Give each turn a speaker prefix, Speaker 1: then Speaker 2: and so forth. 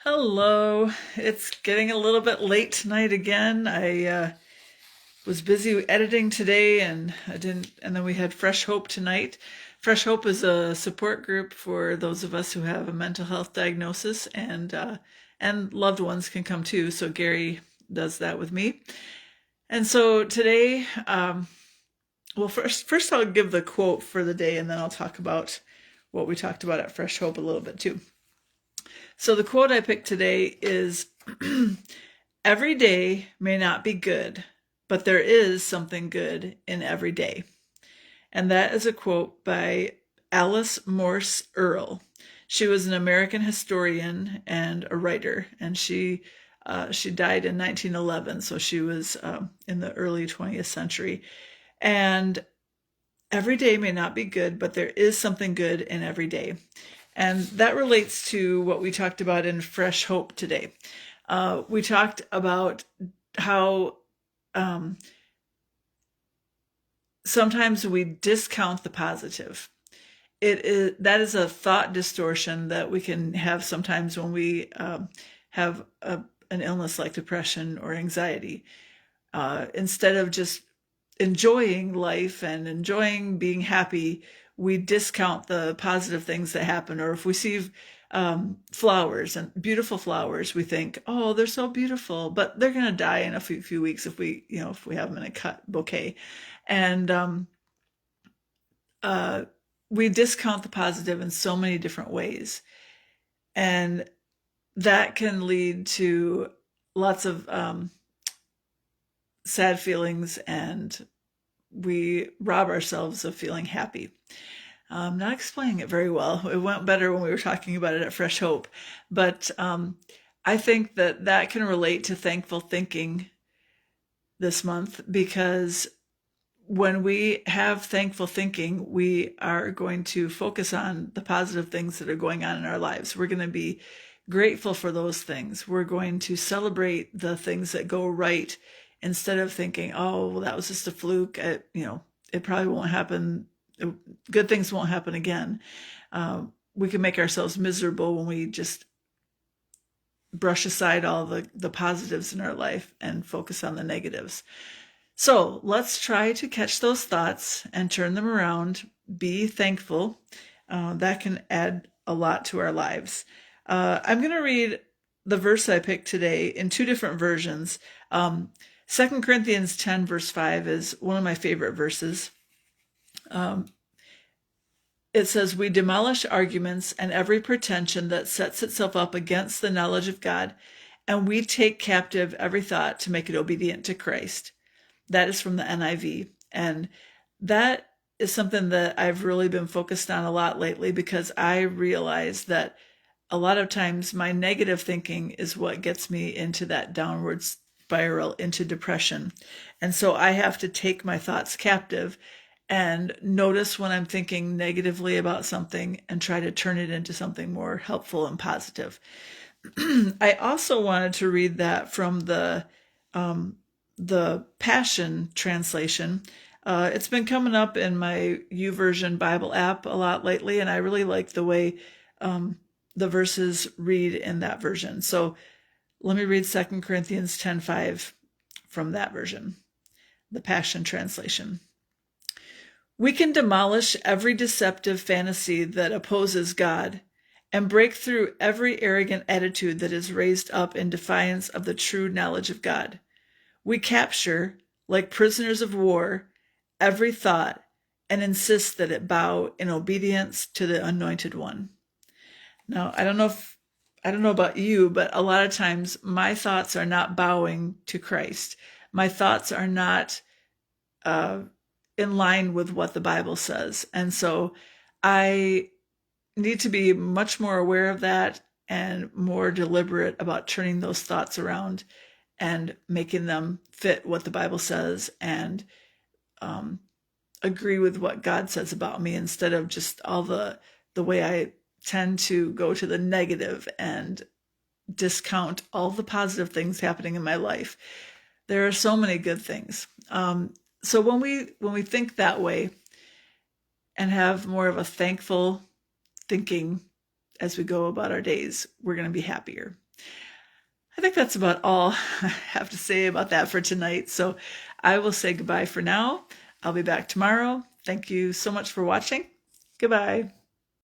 Speaker 1: Hello. It's getting a little bit late tonight again. I was busy editing today and I didn't, and then we had Fresh Hope tonight. Fresh Hope is a support group for those of us who have a mental health diagnosis and loved ones can come too. So Gary does that with me. And so today, well, first I'll give the quote for the day and then I'll talk about what we talked about at Fresh Hope a little bit too. So the quote I picked today is every day may not be good, but there is something good in every day. And that is a quote by Alice Morse Earle. She was an American historian and a writer, and she died in 1911, so she was in the early 20th century. And every day may not be good, but there is something good in every day. And that relates to what we talked about in Fresh Hope today. We talked about how sometimes we discount the positive. That is a thought distortion that we can have sometimes when we have an illness like depression or anxiety. Instead of just enjoying life and enjoying being happy, we discount the positive things that happen. Or if we see flowers and beautiful flowers, we think, oh, they're so beautiful, but they're going to die in a few weeks if we have them in a cut bouquet. And we discount the positive in so many different ways. And that can lead to lots of sad feelings, and we rob ourselves of feeling happy. I'm not explaining it very well. It went better when we were talking about it at Fresh Hope. But I think that can relate to thankful thinking this month, because when we have thankful thinking, we are going to focus on the positive things that are going on in our lives. We're going to be grateful for those things. We're going to celebrate the things that go right instead of thinking, oh, well, that was just a fluke. It probably won't happen. Good things won't happen again. We can make ourselves miserable when we just brush aside all the positives in our life and focus on the negatives. So let's try to catch those thoughts and turn them around. Be thankful. That can add a lot to our lives. I'm going to read the verse I picked today in two different versions. 2 Corinthians 10 verse 5 is one of my favorite verses. It says, we demolish arguments and every pretension that sets itself up against the knowledge of God, and we take captive every thought to make it obedient to Christ. That is from the NIV. And that is something that I've really been focused on a lot lately, because I realize that a lot of times my negative thinking is what gets me into that downward spiral into depression. And so I have to take my thoughts captive and notice when I'm thinking negatively about something and try to turn it into something more helpful and positive. I also wanted to read that from the Passion translation. It's been coming up in my YouVersion Bible app a lot lately, and I really like the way the verses read in that version. So let me read 2 Corinthians 10:5 from that version, the Passion translation. We can demolish every deceptive fantasy that opposes God and break through every arrogant attitude that is raised up in defiance of the true knowledge of God. We capture, like prisoners of war, every thought and insist that it bow in obedience to the Anointed One. Now, I don't know about you, but a lot of times my thoughts are not bowing to Christ. My thoughts are not in line with what the Bible says. And so I need to be much more aware of that and more deliberate about turning those thoughts around and making them fit what the Bible says, and agree with what God says about me, instead of just all the way I tend to go to the negative and discount all the positive things happening in my life. There are so many good things. So when we think that way and have more of a thankful thinking as we go about our days, we're going to be happier. I think that's about all I have to say about that for tonight. So I will say goodbye for now. I'll be back tomorrow. Thank you so much for watching. Goodbye.